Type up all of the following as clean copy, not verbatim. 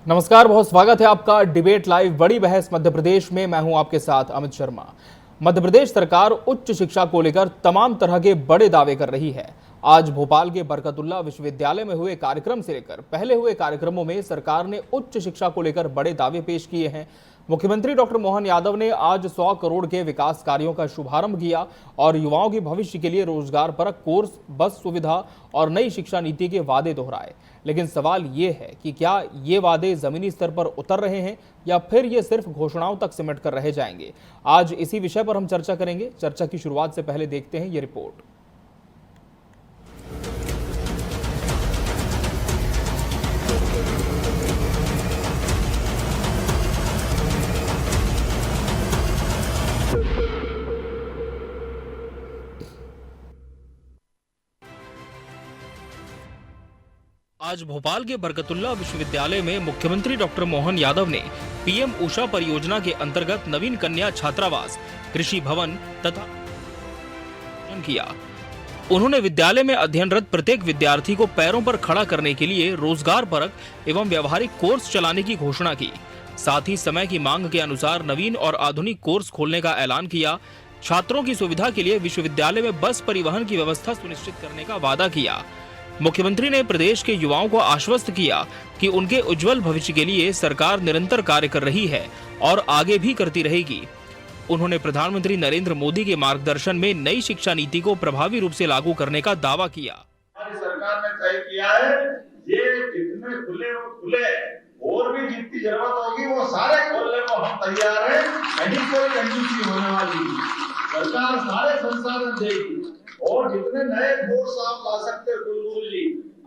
नमस्कार, बहुत स्वागत है आपका डिबेट लाइव बड़ी बहस मध्य प्रदेश में। मैं हूं आपके साथ अमित शर्मा। मध्य प्रदेश सरकार उच्च शिक्षा को लेकर तमाम तरह के बड़े दावे कर रही है। आज भोपाल के बरकतुल्लाह विश्वविद्यालय में हुए कार्यक्रम से लेकर पहले हुए कार्यक्रमों में सरकार ने उच्च शिक्षा को लेकर बड़े दावे पेश किए हैं। मुख्यमंत्री डॉक्टर मोहन यादव ने आज 100 करोड़ के विकास कार्यों का शुभारंभ किया और युवाओं के भविष्य के लिए रोजगार परक कोर्स, बस सुविधा और नई शिक्षा नीति के वादे दोहराए। लेकिन सवाल ये है कि क्या ये वादे जमीनी स्तर पर उतर रहे हैं या फिर ये सिर्फ घोषणाओं तक सिमट कर रह जाएंगे। आज इसी विषय पर हम चर्चा करेंगे। चर्चा की शुरुआत से पहले देखते हैं ये रिपोर्ट। आज भोपाल के बरकतुल्लाह विश्वविद्यालय में मुख्यमंत्री डॉक्टर मोहन यादव ने पीएम ऊषा परियोजना के अंतर्गत नवीन कन्या छात्रावास, कृषि भवन तथा किया। उन्होंने विद्यालय में अध्ययनरत प्रत्येक विद्यार्थी को पैरों पर खड़ा करने के लिए रोजगार परक एवं व्यवहारिक कोर्स चलाने की घोषणा की। साथ ही समय की मांग के अनुसार नवीन और आधुनिक कोर्स खोलने का ऐलान किया। छात्रों की सुविधा के लिए विश्वविद्यालय में बस परिवहन की व्यवस्था सुनिश्चित करने का वादा किया। मुख्यमंत्री ने प्रदेश के युवाओं को आश्वस्त किया कि उनके उज्जवल भविष्य के लिए सरकार निरंतर कार्य कर रही है और आगे भी करती रहेगी। उन्होंने प्रधानमंत्री नरेंद्र मोदी के मार्गदर्शन में नई शिक्षा नीति को प्रभावी रूप से लागू करने का दावा किया। हमारी सरकार ने तय किया है, ये जितने खुले वो खुले, और भी जितनी जरूरत होगी वो सारे खोलने को हम तैयार हैं। कहीं कोई कंजूसी होने वाली सरकार सारे संसाधन देगी और जितने नए कोर्स आप ला सकते कुलगुरु जी,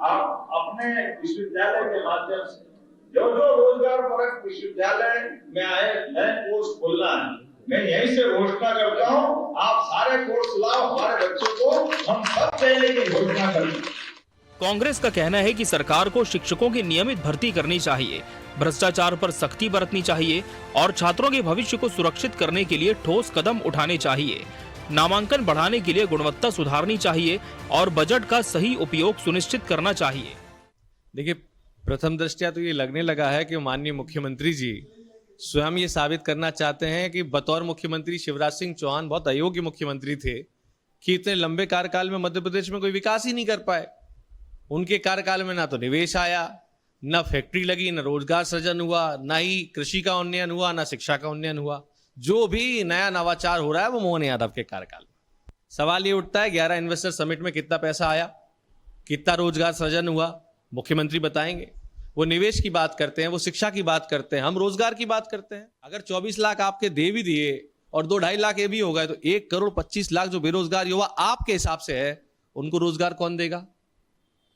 आप अपने विश्वविद्यालय के माध्यम से जो जो रोजगार परक विश्वविद्यालय में आए नए कोर्स खोलना है, मैं यहीं से घोषणा करता हूँ, आप सारे कोर्स लाओ, हमारे बच्चों को हम सब देने की घोषणा करें। कांग्रेस का कहना है कि सरकार को शिक्षकों की नियमित भर्ती करनी चाहिए, भ्रष्टाचार पर सख्ती बरतनी चाहिए और छात्रों के भविष्य को सुरक्षित करने के लिए ठोस कदम उठाने चाहिए। नामांकन बढ़ाने के लिए गुणवत्ता सुधारनी चाहिए और बजट का सही उपयोग सुनिश्चित करना चाहिए। देखिए, प्रथम दृष्टया तो ये लगने लगा है कि माननीय मुख्यमंत्री जी स्वयं ये साबित करना चाहते हैं कि बतौर मुख्यमंत्री शिवराज सिंह चौहान बहुत अयोग्य मुख्यमंत्री थे कि इतने लंबे कार्यकाल में मध्य प्रदेश में कोई विकास ही नहीं कर पाए। उनके कार्यकाल में ना तो निवेश आया, न फैक्ट्री लगी, न रोजगार सृजन हुआ, न ही कृषि का उन्नयन हुआ, न शिक्षा का उन्नयन हुआ। जो भी नया नवाचार हो रहा है वो मोहन यादव के कार्यकाल में। सवाल ये उठता है 11 इन्वेस्टर समिट में कितना पैसा आया, कितना रोजगार सृजन हुआ, मुख्यमंत्री बताएंगे। वो निवेश की बात करते हैं, वो शिक्षा की बात करते हैं, हम रोजगार की बात करते हैं। अगर 24 लाख आपके दे भी दिए और 2-2.5 लाख ये भी हो गए तो 1,25,00,000 जो बेरोजगार युवा आपके हिसाब से है, उनको रोजगार कौन देगा?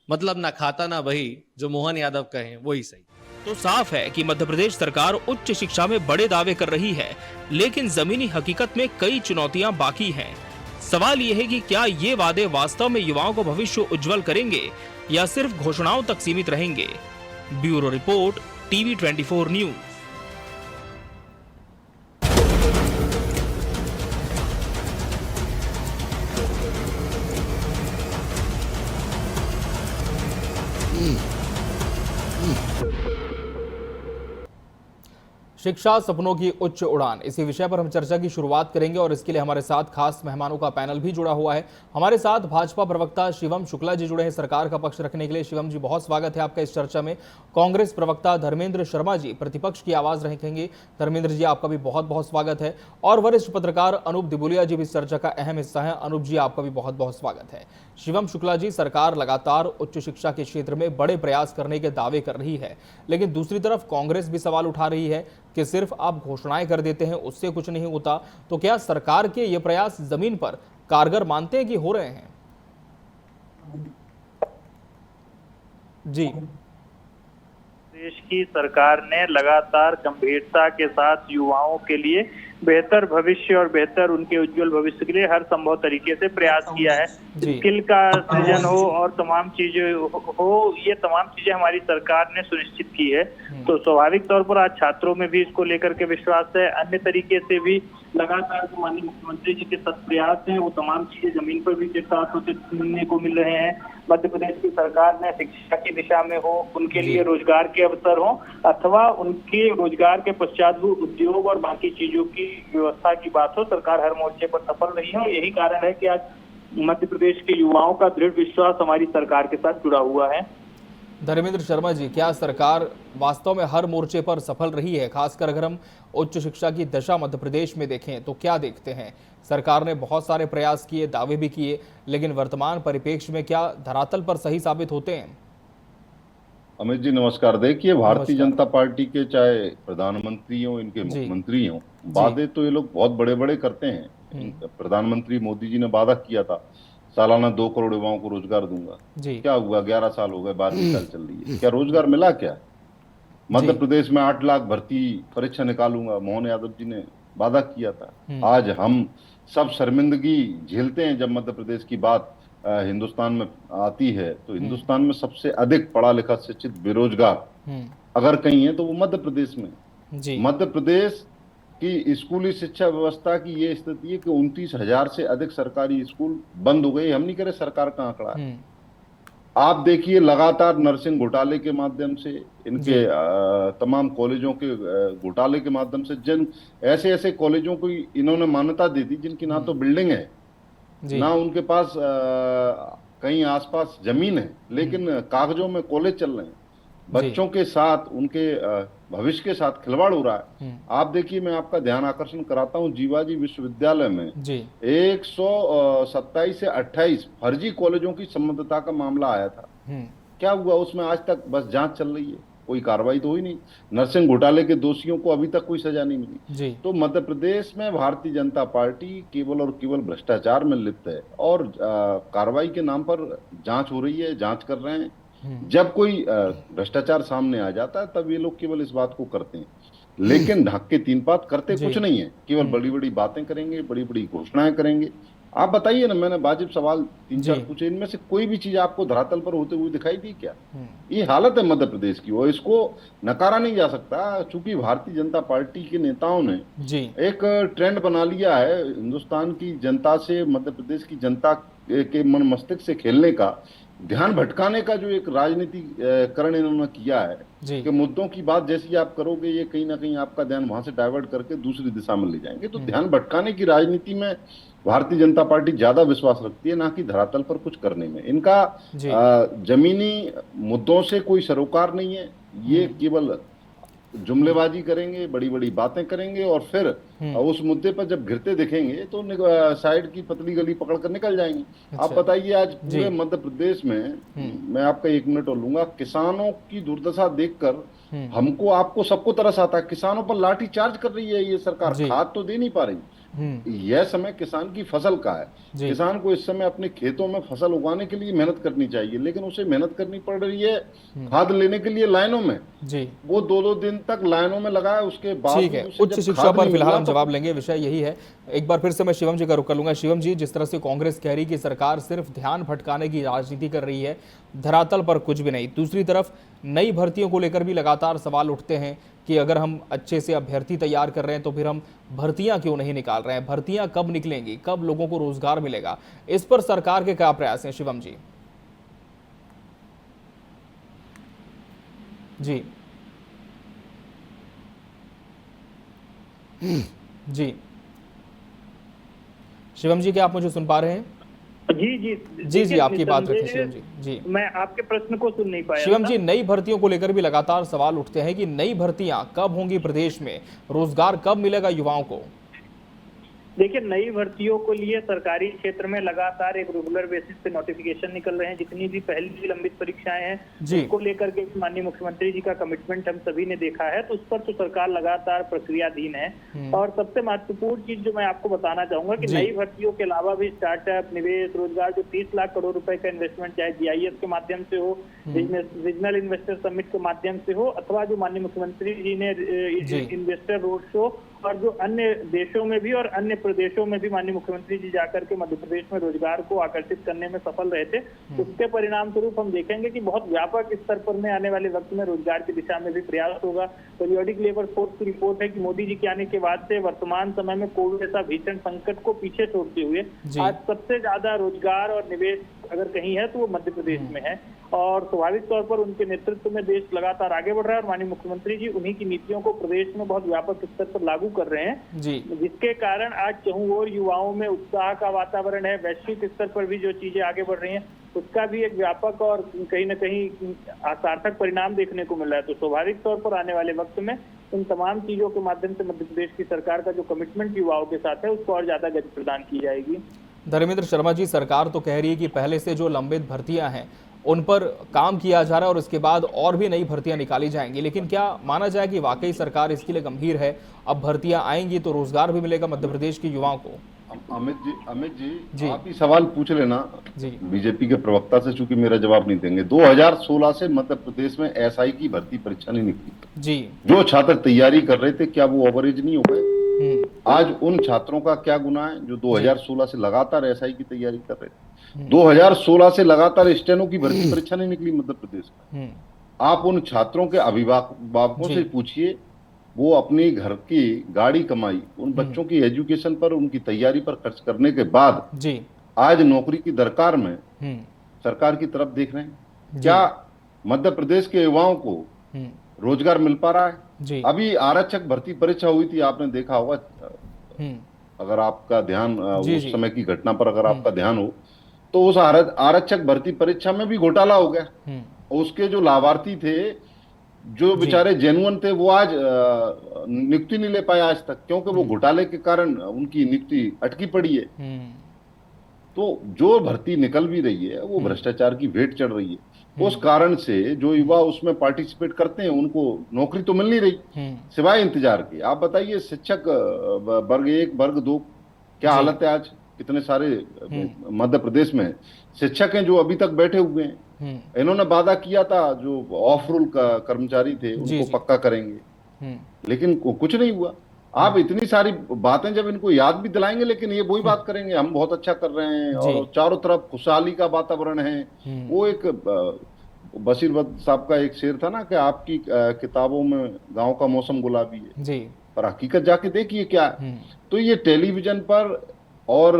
मतलब ना खाता ना वही, जो मोहन यादव कहें वही सही। तो साफ है कि मध्य प्रदेश सरकार उच्च शिक्षा में बड़े दावे कर रही है, लेकिन जमीनी हकीकत में कई चुनौतियां बाकी हैं। सवाल ये है कि क्या ये वादे वास्तव में युवाओं को भविष्य उज्जवल करेंगे या सिर्फ घोषणाओं तक सीमित रहेंगे। Bureau report, TV 24 news. शिक्षा सपनों की उच्च उड़ान, इसी विषय पर हम चर्चा की शुरुआत करेंगे और इसके लिए हमारे साथ खास मेहमानों का पैनल भी जुड़ा हुआ है। हमारे साथ भाजपा प्रवक्ता शिवम शुक्ला जी जुड़े हैं सरकार का पक्ष रखने के लिए। शिवम जी, बहुत स्वागत है आपका इस चर्चा में। कांग्रेस प्रवक्ता धर्मेंद्र शर्मा जी प्रतिपक्ष की आवाज रखेंगे। धर्मेंद्र जी, आपका भी बहुत बहुत स्वागत है। और वरिष्ठ पत्रकार अनूप दिबुलिया जी भी इस चर्चा का अहम हिस्सा है। अनूप जी, आपका भी बहुत बहुत स्वागत है। शिवम शुक्ला जी, सरकार लगातार उच्च शिक्षा के क्षेत्र में बड़े प्रयास करने के दावे कर रही है, लेकिन दूसरी तरफ कांग्रेस भी सवाल उठा रही है कि सिर्फ आप घोषणाएं कर देते हैं, उससे कुछ नहीं होता। तो क्या सरकार के ये प्रयास जमीन पर कारगर मानते हैं कि हो रहे हैं? जी, देश की सरकार ने लगातार गंभीरता के साथ युवाओं के लिए बेहतर भविष्य और बेहतर उनके उज्जवल भविष्य के लिए हर संभव तरीके से प्रयास किया है। स्किल का सृजन हो और तमाम चीजें हो, ये तमाम चीजें हमारी सरकार ने सुनिश्चित की है। तो स्वाभाविक तौर पर आज छात्रों में भी इसको लेकर के विश्वास है। अन्य तरीके से भी लगातार जो माननीय मुख्यमंत्री जी के सत प्रयास हैं वो तमाम चीजें जमीन पर भी जिस तरह से सुनने को मिल रहे हैं। मध्य प्रदेश की सरकार ने शिक्षा की दिशा में हो, उनके लिए रोजगार के अवसर हो अथवा उनके रोजगार के पश्चात उद्योग और बाकी चीजों की व्यवस्था की बात हो, सरकार हर मोर्चे पर सफल रही है। और यही कारण है कि आज मध्य प्रदेश के युवाओं का दृढ़ विश्वास हमारी सरकार के साथ जुड़ा हुआ है। धर्मेंद्र शर्मा जी, क्या सरकार वास्तव में हर मोर्चे पर सफल रही है? खासकर अगर हम उच्च शिक्षा की दशा मध्य प्रदेश में देखें तो क्या देखते हैं? सरकार ने बहुत सारे प्रयास किए, दावे भी किए, लेकिन वर्तमान परिप्रेक्ष्य में क्या धरातल पर सही साबित होते हैं? अमित जी नमस्कार। देखिए, भारतीय जनता पार्टी के चाहे प्रधानमंत्री हो, इनके मुख्यमंत्री हो, वादे तो ये लोग बहुत बड़े बड़े करते हैं। प्रधानमंत्री मोदी जी ने वादा किया था सालाना 2 करोड़ युवाओं को रोजगार दूंगा। क्या हुआ? 11 साल हो गए, 12 साल चल रही है, क्या रोजगार मिला? क्या मध्य प्रदेश में 8 लाख भर्ती परीक्षा निकालूंगा, मोहन यादव जी ने वादा किया था। आज हम सब शर्मिंदगी झेलते हैं जब मध्य प्रदेश की बात हिंदुस्तान में आती है। तो हिंदुस्तान में सबसे अधिक पढ़ा लिखा शिक्षित बेरोजगार अगर कहीं है तो वो मध्य प्रदेश में। मध्य प्रदेश कि स्कूली शिक्षा व्यवस्था की ये स्थिति है कि 29,000 से अधिक सरकारी स्कूल बंद हो गए। हम नहीं करे सरकार का आंकड़ा है। आप देखिए, लगातार नर्सिंग घोटाले के माध्यम से, इनके तमाम कॉलेजों के घोटाले के माध्यम से, जिन ऐसे ऐसे कॉलेजों को इन्होंने मान्यता दी थी जिनकी ना तो बिल्डिंग है, ना उनके पास कहीं आसपास जमीन है, लेकिन कागजों में कॉलेज चल रहे हैं। बच्चों के साथ, उनके भविष्य के साथ खिलवाड़ हो रहा है। आप देखिए, मैं आपका ध्यान आकर्षण कराता हूं, जीवाजी विश्वविद्यालय में 127 से 28 फर्जी कॉलेजों की संबद्धता का मामला आया था। क्या हुआ उसमें? आज तक बस जांच चल रही है, कोई कार्रवाई तो हुई नहीं। नर्सिंग घोटाले के दोषियों को अभी तक कोई सजा नहीं मिली। तो मध्य प्रदेश में भारतीय जनता पार्टी केवल और केवल भ्रष्टाचार में लिप्त है और कार्रवाई के नाम पर जांच हो रही है, जांच कर रहे हैं। जब कोई भ्रष्टाचार सामने आ जाता है तब ये लोग केवल इस बात को करते हैं, लेकिन ढक के 3 बात करते कुछ नहीं है। केवल बड़ी बड़ी बातें करेंगे, बड़ी बड़ी घोषणाएं करेंगे। आप बताइए ना, मैंने वाजिब सवाल 3-4 पूछे, इनमें से कोई भी चीज आपको धरातल पर होते हुए दिखाई दी क्या? ये हालत है मध्य प्रदेश की और इसको नकारा नहीं जा सकता। चूंकि भारतीय जनता पार्टी के नेताओं ने एक ट्रेंड बना लिया है हिंदुस्तान की जनता से, मध्य प्रदेश की जनता के मन मस्तिष्क से खेलने का, ध्यान भटकाने का जो एक राजनीतिकरण इन्होंने किया है कि मुद्दों की बात जैसी आप करोगे, ये कहीं ना कहीं आपका ध्यान वहां से डाइवर्ट करके दूसरी दिशा में ले जाएंगे। तो ध्यान भटकाने की राजनीति में भारतीय जनता पार्टी ज्यादा विश्वास रखती है, ना कि धरातल पर कुछ करने में। इनका जमीनी मुद्दों से कोई सरोकार नहीं है। ये केवल जुमलेबाजी करेंगे, बड़ी बड़ी बातें करेंगे और फिर उस मुद्दे पर जब घिरते दिखेंगे तो साइड की पतली गली पकड़ कर निकल जाएंगे। आप बताइए, आज पूरे मध्य प्रदेश में, मैं आपका 1 मिनट और लूंगा, किसानों की दुर्दशा देखकर हमको, आपको, सबको तरस आता है। किसानों पर लाठी चार्ज कर रही है ये सरकार, खाद तो दे नहीं पा रही। यह समय किसान की फसल का है। किसान को इस समय अपने खेतों में फसल उगाने के लिए मेहनत करनी चाहिए, लेकिन उसे मेहनत करनी पड़ रही है खाद लेने के लिए लाइनों में। वो 2-2 दिन तक लाइनों में लगा है, उसके बाद ठीक है। उच्च शिक्षा पर फिलहाल हम जवाब लेंगे, विषय यही है। एक बार फिर से मैं शिवम जी का रुख कर लूंगा। शिवम जी, जिस तरह से कांग्रेस कह रही कि सरकार सिर्फ ध्यान भटकाने की राजनीति कर रही है, धरातल पर कुछ भी नहीं। दूसरी तरफ नई भर्तियों को लेकर भी लगातार सवाल उठते हैं कि अगर हम अच्छे से अभ्यर्थी तैयार कर रहे हैं तो फिर हम भर्तियां क्यों नहीं निकाल रहे हैं? भर्तियां कब निकलेंगी? कब लोगों को रोजगार मिलेगा? इस पर सरकार के क्या प्रयास हैं शिवम जी? जी जी शिवम जी, क्या आप मुझे सुन पा रहे हैं? जी आपकी बात रखें शिवम जी। मैं आपके प्रश्न को सुन नहीं पाया। शिवम जी, नई भर्तियों को लेकर भी लगातार सवाल उठते हैं कि नई भर्तियां कब होंगी प्रदेश में, रोजगार कब मिलेगा युवाओं को? देखिए, नई भर्तियों को लिए सरकारी क्षेत्र में लगातार एक रेगुलर बेसिस पे नोटिफिकेशन निकल रहे हैं। जितनी भी पहली भी लंबित परीक्षाएं हैं, उसको लेकर के माननीय मुख्यमंत्री जी का कमिटमेंट हम सभी ने देखा है। तो उस पर तो सरकार लगातार प्रक्रियाधीन है। और सबसे महत्वपूर्ण चीज जो मैं आपको बताना चाहूंगा कि नई भर्तियों के अलावा भी स्टार्टअप, निवेश, रोजगार, जो 30 लाख करोड़ रुपए का इन्वेस्टमेंट चाहे GIS के माध्यम से हो, रीजनल इन्वेस्टर समिट के माध्यम से हो, अथवा जो माननीय मुख्यमंत्री जी ने इन्वेस्टर रोड शो और जो अन्य देशों में भी और अन्य प्रदेशों में भी माननीय मुख्यमंत्री जी जाकर के मध्य प्रदेश में रोजगार को आकर्षित करने में सफल रहे थे। उसके परिणाम स्वरूप हम देखेंगे कि बहुत व्यापक स्तर पर में आने वाले वक्त में रोजगार की दिशा में भी प्रयास होगा। पीरियोडिक लेबर फोर्स की रिपोर्ट है कि मोदी जी के आने के बाद से वर्तमान समय में कोविड ऐसा भीषण संकट को पीछे छोड़ते हुए आज सबसे ज्यादा रोजगार और निवेश अगर कहीं है तो वो मध्य प्रदेश में है, और स्वाभाविक तौर पर उनके नेतृत्व में देश लगातार आगे बढ़ रहा है और माननीय मुख्यमंत्री जी उन्हीं की नीतियों को प्रदेश में बहुत व्यापक स्तर पर लागू कर रहे हैं जी, जिसके कारण आज चहुं ओर युवाओं में उत्साह का वातावरण है। वैश्विक स्तर पर भी जो चीजें आगे बढ़ रही हैं उसका भी एक व्यापक और कहीं न कहीं सार्थक परिणाम देखने को मिल रहा है। तो स्वाभाविक तौर पर आने वाले वक्त में इन तमाम चीजों के माध्यम से मध्य प्रदेश की सरकार का जो कमिटमेंट युवाओं के साथ है उसको और ज्यादा गति प्रदान की जाएगी। धर्मेंद्र शर्मा जी, सरकार तो कह रही है कि पहले से जो लंबित भर्तियां हैं उन पर काम किया जा रहा है और इसके बाद और भी नई भर्तियां निकाली जाएंगी, लेकिन क्या माना जाए कि वाकई सरकार इसके लिए गंभीर है? अब भर्तियां आएंगी तो रोजगार भी मिलेगा मध्य प्रदेश के युवाओं को। अमित जी आप ही सवाल पूछ लेना जी, बीजेपी के प्रवक्ता से, चूंकि मेरा जवाब नहीं देंगे। 2016 से मध्य प्रदेश में एसआई की भर्ती परीक्षा नहीं निकली जी, जो छात्र तैयारी कर रहे थे क्या वो ओवरेज नहीं हो गए? आज उन छात्रों का क्या गुनाह है जो 2016 से लगातार एसआई की तैयारी कर रहे थे? 2016 से लगातार स्टेनो की भर्ती परीक्षा नहीं निकली मध्य प्रदेश में। आप उन छात्रों के अभिभावकों से पूछिए, वो अपनी घर की गाड़ी कमाई उन बच्चों की एजुकेशन पर, उनकी तैयारी पर खर्च करने के बाद जी, आज नौकरी की दरकार में सरकार की तरफ देख रहे हैं। क्या मध्य प्रदेश के युवाओं को रोजगार मिल पा रहा है? जी, अभी आरक्षक भर्ती परीक्षा हुई थी, आपने देखा होगा, अगर आपका ध्यान उस समय की घटना पर अगर आपका ध्यान हो तो उस आरक्षक भर्ती परीक्षा में भी घोटाला हो गया। उसके जो लाभार्थी थे, जो बेचारे जेन्युइन थे, वो आज नियुक्ति नहीं ले पाए आज तक, क्योंकि वो घोटाले के कारण उनकी नियुक्ति अटकी पड़ी है। तो जो भर्ती निकल भी रही है वो भ्रष्टाचार की भेंट चढ़ रही है। उस कारण से जो युवा उसमें पार्टिसिपेट करते हैं उनको नौकरी तो मिल नहीं रही सिवाय इंतजार के। आप बताइए शिक्षक वर्ग 1 वर्ग 2 क्या हालत है आज? कितने सारे मध्य प्रदेश में शिक्षक हैं जो अभी तक बैठे हुए हैं। इन्होंने वादा किया था जो ऑफ रूल का कर्मचारी थे उनको पक्का करेंगे, लेकिन कुछ नहीं हुआ। आप इतनी सारी बातें जब इनको याद भी दिलाएंगे लेकिन ये वही बात करेंगे, हम बहुत अच्छा कर रहे हैं और चारों तरफ खुशहाली का वातावरण है। वो एक बशीर साहब का एक शेर था ना कि आपकी किताबों में गांव का मौसम गुलाबी है जी, पर हकीकत जाके देखिए क्या। तो ये टेलीविजन पर और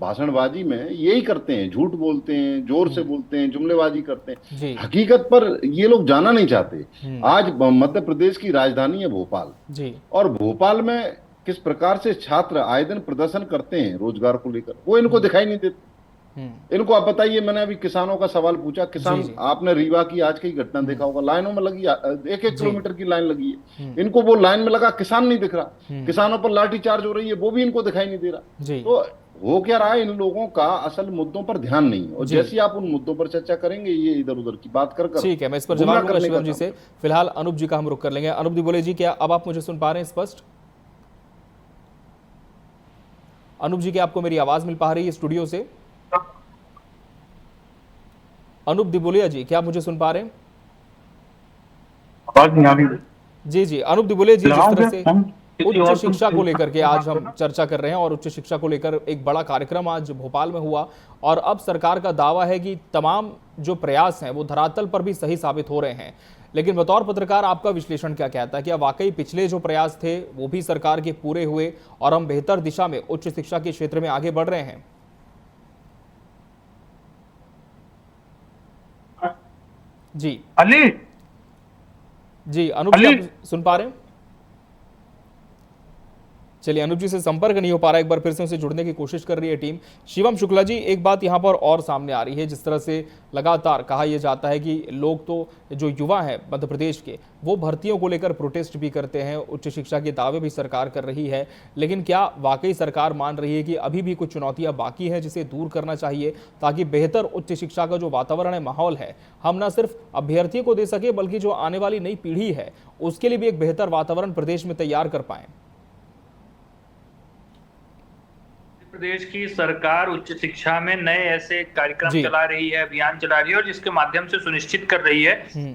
भाषणबाजी में यही करते हैं, झूठ बोलते हैं, जोर से बोलते हैं, जुमलेबाजी करते हैं। हकीकत पर ये लोग जाना नहीं चाहते। आज मध्य प्रदेश की राजधानी है भोपाल जी, और भोपाल में किस प्रकार से छात्र आए दिन प्रदर्शन करते हैं रोजगार को लेकर, वो इनको दिखाई नहीं देते। इनको आप बताइए, मैंने अभी किसानों का सवाल पूछा, किसान आपने रीवा की आज की घटना देखा होगा, लाइनों में लगी 1-1 किलोमीटर की लाइन लगी है। इनको वो लाइन में लगा किसान नहीं दिख रहा, किसानों पर लाठीचार्ज हो रही है वो भी इनको दिखाई नहीं दे रहा। तो हो क्या रहा है, इन लोगों का असल मुद्दों पर ध्यान नहीं है, और जैसे आप उन मुद्दों पर चर्चा करेंगे ये इधर उधर की बात कर। ठीक है, मैं इस पर जवाब दूंगा शिवम जी से। फिलहाल अनूप जी का हम रुख कर लेंगे। अनूप जी बोले जी, क्या अब आप मुझे सुन पा रहे हैं स्पष्ट? अनूप जी, क्या आपको मेरी आवाज मिल पा रही है स्टूडियो से? अनूप दिबोलिया जी, क्या आप मुझे सुन पा रहे हैं? आवाज नहीं आ रही जी जी, अनूप दिबोलिया जी, जिस तरह से उच्च शिक्षा को लेकर के आज हम चर्चा कर रहे हैं और उच्च शिक्षा को लेकर एक बड़ा कार्यक्रम आज भोपाल में हुआ, और अब सरकार का दावा है कि तमाम जो प्रयास हैं वो धरातल पर भी सही साबित हो रहे हैं, लेकिन बतौर पत्रकार आपका विश्लेषण क्या कहता है? क्या वाकई पिछले जो प्रयास थे वो भी सरकार के पूरे हुए और हम बेहतर दिशा में उच्च शिक्षा के क्षेत्र में आगे बढ़ रहे हैं? जी अली जी, अनूप जी आप सुन पा रहे हैं? चलिए, अनूप जी से संपर्क नहीं हो पा रहा, एक बार फिर से उनसे जुड़ने की कोशिश कर रही है टीम। शिवम शुक्ला जी, एक बात यहाँ पर और सामने आ रही है, जिस तरह से लगातार कहा यह जाता है कि लोग तो जो युवा हैं मध्य प्रदेश के वो भर्तियों को लेकर प्रोटेस्ट भी करते हैं, उच्च शिक्षा के दावे भी सरकार कर रही है, लेकिन क्या वाकई सरकार मान रही है कि अभी भी कुछ चुनौतियां बाकी हैं जिसे दूर करना चाहिए ताकि बेहतर उच्च शिक्षा का जो वातावरण है, माहौल है, हम न सिर्फ अभ्यर्थियों को दे सके बल्कि जो आने वाली नई पीढ़ी है उसके लिए भी एक बेहतर वातावरण प्रदेश में तैयार कर पाए? प्रदेश की सरकार उच्च शिक्षा में नए ऐसे कार्यक्रम चला रही है, अभियान चला रही है, और जिसके माध्यम से सुनिश्चित कर रही है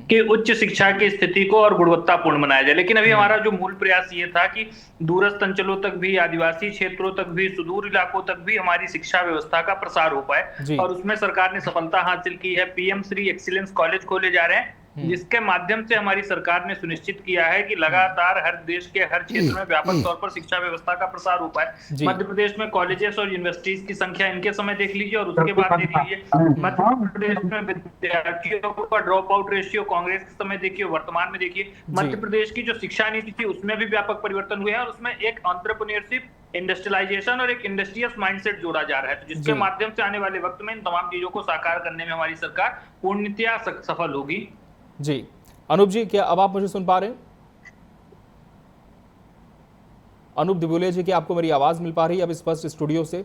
कि उच्च शिक्षा की स्थिति को और गुणवत्तापूर्ण बनाया जाए। लेकिन अभी हमारा जो मूल प्रयास ये था कि दूरस्थ अंचलों तक भी, आदिवासी क्षेत्रों तक भी, सुदूर इलाकों तक भी हमारी शिक्षा व्यवस्था का प्रसार हो पाए, और उसमें सरकार ने सफलता हासिल की है। पीएम श्री एक्सीलेंस कॉलेज खोले जा रहे हैं, जिसके माध्यम से हमारी सरकार ने सुनिश्चित किया है कि लगातार हर देश के हर क्षेत्र में व्यापक तौर पर शिक्षा व्यवस्था का प्रसार हो पाए। मध्य प्रदेश में कॉलेजेस और यूनिवर्सिटीज की संख्या इनके समय देख लीजिए और उसके बाद देख लीजिए मध्य प्रदेश में विद्यार्थियों का ड्रॉप आउट रेशियो कांग्रेस के समय देखिए, वर्तमान में देखिए। मध्य प्रदेश की जो शिक्षा नीति थी उसमें भी व्यापक परिवर्तन हुए हैं, और उसमें एक एंटरप्रेन्योरशिप, इंडस्ट्रियलाइजेशन और एक इंडस्ट्रियस माइंडसेट जोड़ा जा रहा है, जिसके माध्यम से आने वाले वक्त में इन तमाम चीजों को साकार करने में हमारी सरकार पूर्णतया सफल होगी। जी अनूप जी, क्या अब आप मुझे सुन पा रहे हैं? अनूप दिबोले जी, क्या आपको मेरी आवाज मिल पा रही है अब स्पष्ट स्टूडियो से?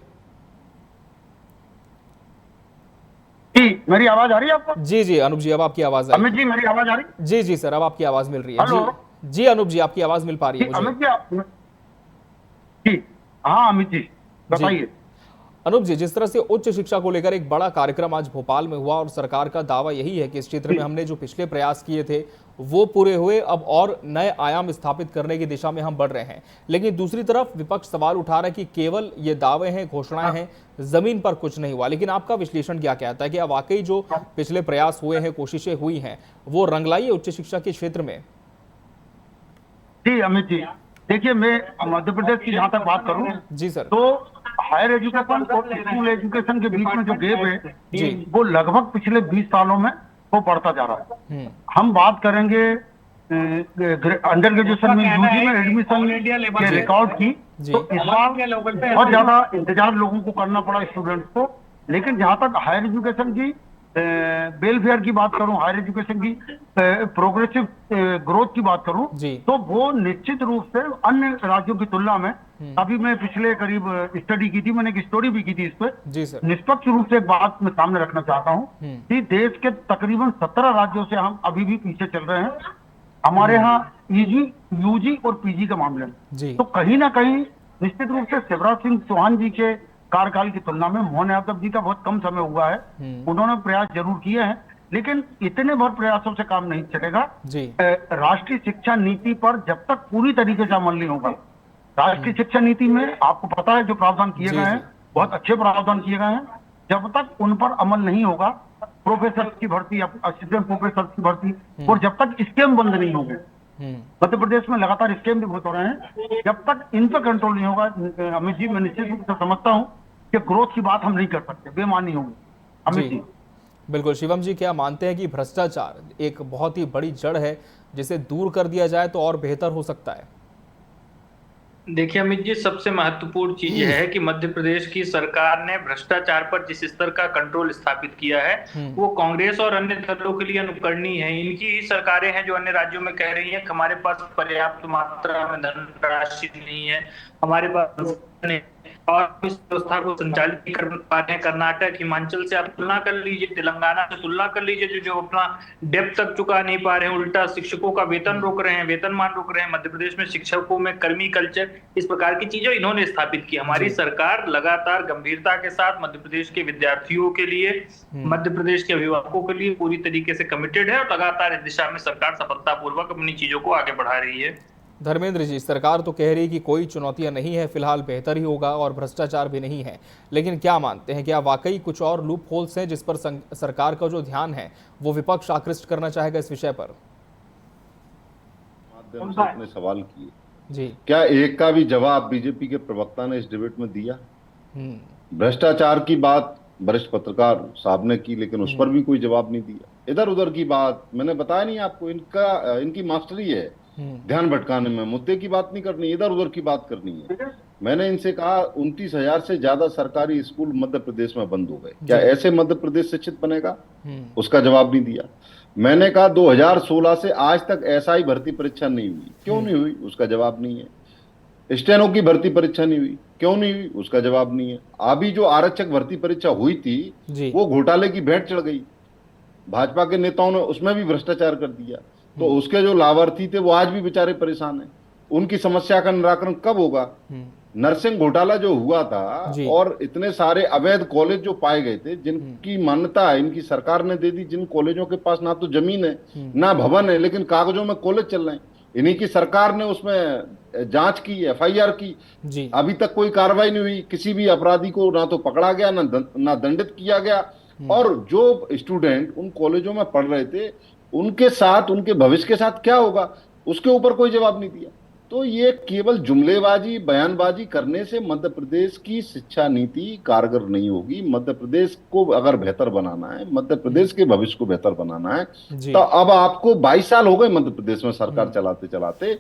जी, मेरी आवाज आ रही है आपको? जी जी अनूप जी, अब आपकी आवाज आ रही है। अमित जी, मेरी आवाज आ रही है? जी जी सर, अब आपकी आवाज मिल रही है। जी अनूप जी, आपकी आवाज मिल पा रही है मुझे। अमित जी, हाँ अमित जी बताइए। अनूप जी, जिस तरह से उच्च शिक्षा को लेकर एक बड़ा कार्यक्रम आज भोपाल में हुआ और सरकार का दावा यही है कि इस क्षेत्र में हमने जो पिछले प्रयास किए थे वो पूरे हुए, अब और नए आयाम स्थापित करने की दिशा में हम बढ़ रहे हैं। लेकिन दूसरी तरफ विपक्ष सवाल उठा रहा है कि केवल ये दावे हैं, घोषणाएं हैं, जमीन पर कुछ नहीं हुआ। लेकिन आपका विश्लेषण क्या कहता है कि वाकई जो पिछले प्रयास हुए हैं, कोशिशें हुई हैं, वो रंग लाई है उच्च शिक्षा के क्षेत्र में? जी अमित जी, देखिए मैं मध्य प्रदेश की जहाँ तक बात करूँ जी सर, तो हायर एजुकेशन और स्कूल एजुकेशन के बीच में जो गैप है वो लगभग पिछले 20 सालों में वो बढ़ता जा रहा है। हम बात करेंगे अंडर ग्रेजुएशन में, यूजी में एडमिशन के रिकॉर्ड की, तो इस बार बहुत ज्यादा इंतजार लोगों को करना पड़ा स्टूडेंट्स को। लेकिन जहां तक हायर एजुकेशन की वेलफेयर की बात करूं, हायर एजुकेशन की प्रोग्रेसिव ग्रोथ की बात करूं, तो वो निश्चित रूप से अन्य राज्यों की तुलना में, अभी मैं पिछले करीब स्टडी की थी, मैंने एक स्टोरी भी की थी इस पर, निष्पक्ष रूप से एक बात मैं सामने रखना चाहता हूं कि देश के तकरीबन 17 राज्यों से हम अभी भी पीछे चल रहे हैं हमारे यहाँ यूजी और पीजी के मामले में। तो कहीं ना कहीं निश्चित रूप से शिवराज सिंह चौहान जी के कार्यकाल की तुलना में मोहन यादव जी का बहुत कम समय हुआ है। उन्होंने प्रयास जरूर किए हैं, लेकिन इतने भर प्रयासों से काम नहीं चलेगा। राष्ट्रीय शिक्षा नीति पर जब तक पूरी तरीके से अमल नहीं होगा, राष्ट्रीय शिक्षा नीति में आपको पता है जो प्रावधान किए गए हैं, बहुत अच्छे प्रावधान किए गए हैं, जब तक उन पर अमल नहीं होगा, प्रोफेसर की भर्ती, असिस्टेंट प्रोफेसर की भर्ती, और जब तक स्कैम बंद नहीं होंगे, मध्य प्रदेश में लगातार स्कैम भी बहुत हो रहे हैं, जब तक इन पर कंट्रोल नहीं होगा, अमित जी मैं निश्चित रूप से समझता हूं कि ग्रोथ की बात हम नहीं कर सकते, बेमानी होगी। अमित जी बिल्कुल। शिवम जी, क्या मानते हैं कि भ्रष्टाचार एक बहुत ही बड़ी जड़ है, जिसे दूर कर दिया जाए तो और बेहतर हो सकता है? देखिए अमित जी, सबसे महत्वपूर्ण चीज यह है कि मध्य प्रदेश की सरकार ने भ्रष्टाचार पर जिस स्तर का कंट्रोल स्थापित किया है वो कांग्रेस और अन्य दलों के लिए अनुकरणीय है। इनकी ही सरकारें हैं जो अन्य राज्यों में कह रही हैं हमारे पास पर्याप्त मात्रा में धनराशि नहीं है, हमारे पास और इस व्यवस्था को संचालित नहीं कर पा रहे हैं। कर्नाटक, हिमाचल से आप तुलना कर लीजिए, तेलंगाना से तुलना कर लीजिए, जो अपना डेप्थ तक चुका नहीं पा रहे हैं, उल्टा शिक्षकों का वेतन रोक रहे हैं, वेतनमान रोक रहे हैं। मध्य प्रदेश में शिक्षकों में कर्मी कल्चर, इस प्रकार की चीजें इन्होंने स्थापित की। हमारी सरकार लगातार गंभीरता के साथ मध्य प्रदेश के विद्यार्थियों के लिए, मध्य प्रदेश के अभिभावकों के लिए पूरी तरीके से कमिटेड है, और लगातार इस दिशा में सरकार सफलतापूर्वक अपनी चीजों को आगे बढ़ा रही है। धर्मेंद्र जी, सरकार तो कह रही है कि कोई चुनौतियां नहीं है, फिलहाल बेहतर ही होगा और भ्रष्टाचार भी नहीं है, लेकिन क्या मानते हैं, क्या वाकई कुछ और लूप होल्स हैं जिस पर सरकार का जो ध्यान है वो विपक्ष आकृष्ट करना चाहेगा इस विषय पर? माध्यम से अपने सवाल किए जी, क्या एक का भी जवाब बीजेपी के प्रवक्ता ने इस डिबेट में दिया? भ्रष्टाचार की बात वरिष्ठ पत्रकार साहब ने की, लेकिन उस पर भी कोई जवाब नहीं दिया। इधर उधर की बात, मैंने बताया नहीं आपको, इनकी मास्टरी है ध्यान भटकाने में, मुद्दे की बात नहीं करनी, इधर उधर की बात करनी है। मैंने इनसे कहा 29,000 से ज्यादा सरकारी स्कूल मध्य प्रदेश में बंद हो गए, क्या ऐसे मध्य प्रदेश शिक्षित बनेगा? उसका जवाब नहीं दिया। मैंने कहा 2016 से आज तक एसआई भर्ती परीक्षा नहीं हुई, क्यों नहीं हुई? उसका जवाब नहीं है। स्टेनो की भर्ती परीक्षा नहीं हुई, क्यों नहीं हुई? उसका जवाब नहीं है। अभी जो आरक्षक भर्ती परीक्षा हुई थी वो घोटाले की भेंट चढ़ गई, भाजपा के नेताओं ने उसमें भी भ्रष्टाचार कर दिया, तो उसके जो लाभार्थी थे वो आज भी बेचारे परेशान हैं। उनकी समस्या का निराकरण कब होगा? नर्सिंग घोटाला जो हुआ था और इतने सारे अवैध कॉलेज जो पाए गए थे, जिनकी मान्यता है इनकी सरकार ने दे दी, जिन कॉलेजों के पास ना तो जमीन है ना भवन है, लेकिन कागजों में कॉलेज चल रहे हैं, इन्हीं की सरकार ने उसमें जांच की, एफआईआर की। अभी तक कोई कार्रवाई नहीं हुई, किसी भी अपराधी को ना तो पकड़ा गया ना दंडित किया गया। और जो स्टूडेंट उन कॉलेजों में पढ़ रहे थे, उनके साथ, उनके भविष्य के साथ क्या होगा, उसके ऊपर कोई जवाब नहीं दिया। तो ये केवल जुमलेबाजी, बयानबाजी करने से मध्य प्रदेश की शिक्षा नीति कारगर नहीं होगी। मध्य प्रदेश को अगर बेहतर बनाना है, मध्य प्रदेश के भविष्य को बेहतर बनाना है, तो अब आपको 22 साल हो गए मध्य प्रदेश में सरकार चलाते चलाते,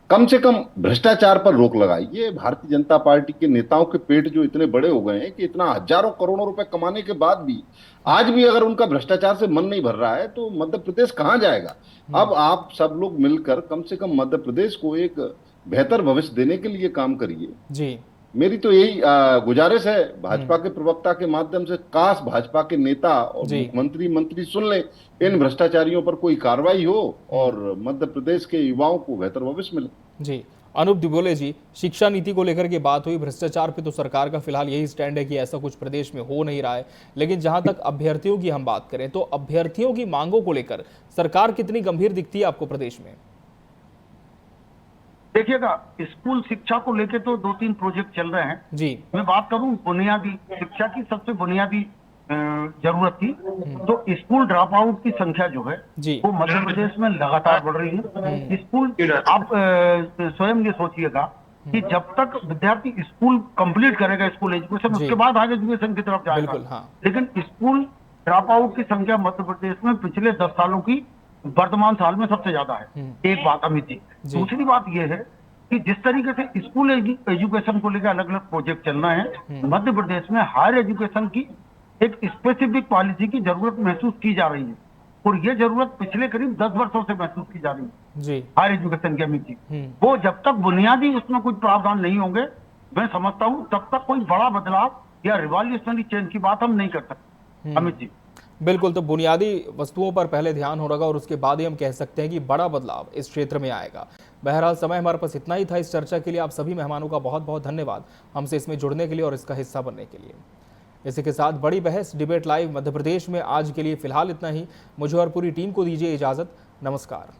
कम से कम भ्रष्टाचार पर रोक लगाइए। भारतीय जनता पार्टी के नेताओं के पेट जो इतने बड़े हो गए हैं कि इतना हजारों करोड़ों रुपए कमाने के बाद भी आज भी अगर उनका भ्रष्टाचार से मन नहीं भर रहा है, तो मध्य प्रदेश कहां जाएगा। अब आप सब लोग मिलकर कम से कम मध्य प्रदेश को एक बेहतर भविष्य देने के लिए काम करिए। जी, मेरी तो यही गुजारिश है भाजपा के प्रवक्ता के माध्यम से, काश भाजपा के नेता और मुख्यमंत्री मंत्री सुन ले, इन भ्रष्टाचारियों पर कोई कार्रवाई हो और मध्य प्रदेश के युवाओं को बेहतर भविष्य मिले। जी, अनूप डिबोले जी, शिक्षा नीति को लेकर के बात हुई, भ्रष्टाचार पे तो सरकार का फिलहाल यही स्टैंड है कि ऐसा कुछ प्रदेश में हो नहीं रहा है। लेकिन जहां तक अभ्यर्थियों की हम बात करें, तो अभ्यर्थियों की मांगों को लेकर सरकार कितनी गंभीर दिखती है आपको प्रदेश में? देखिएगा, स्कूल शिक्षा को लेके तो 2-3 प्रोजेक्ट चल रहे हैं। जी, मैं बात करूं बुनियादी शिक्षा की, सबसे बुनियादी जरूरत थी, तो स्कूल ड्रॉप आउट की संख्या जो है वो मध्य प्रदेश में लगातार बढ़ रही है। स्कूल, आप स्वयं ये सोचिएगा कि जब तक विद्यार्थी स्कूल कंप्लीट करेगा, स्कूल एजुकेशन, उसके बाद आगे एजुकेशन की तरफ जाएगा। लेकिन स्कूल ड्रॉप आउट की संख्या मध्य प्रदेश में पिछले 10 सालों की वर्तमान साल में सबसे ज्यादा है। एक बात अमित जी। दूसरी बात यह है कि जिस तरीके से स्कूल एजुकेशन को लेकर अलग अलग प्रोजेक्ट चलना है, मध्य प्रदेश में हायर एजुकेशन की एक स्पेसिफिक पॉलिसी की जरूरत महसूस की जा रही है, और ये जरूरत पिछले करीब 10 वर्षों से महसूस की जा रही है जी, हायर एजुकेशन की अमित जी। वो जब तक बुनियादी उसमें कुछ प्रावधान नहीं होंगे, मैं समझता हूँ तब तक कोई बड़ा बदलाव या रिवॉल्यूशनरी चेंज की बात हम नहीं कर सकते अमित जी। बिल्कुल, तो बुनियादी वस्तुओं पर पहले ध्यान हो रहा और उसके बाद ही हम कह सकते हैं कि बड़ा बदलाव इस क्षेत्र में आएगा। बहरहाल समय हमारे पास इतना ही था इस चर्चा के लिए। आप सभी मेहमानों का बहुत बहुत धन्यवाद हमसे इसमें जुड़ने के लिए और इसका हिस्सा बनने के लिए। इसी के साथ बड़ी बहस डिबेट लाइव मध्य प्रदेश में आज के लिए फिलहाल इतना ही। मुझे और पूरी टीम को दीजिए इजाज़त। नमस्कार।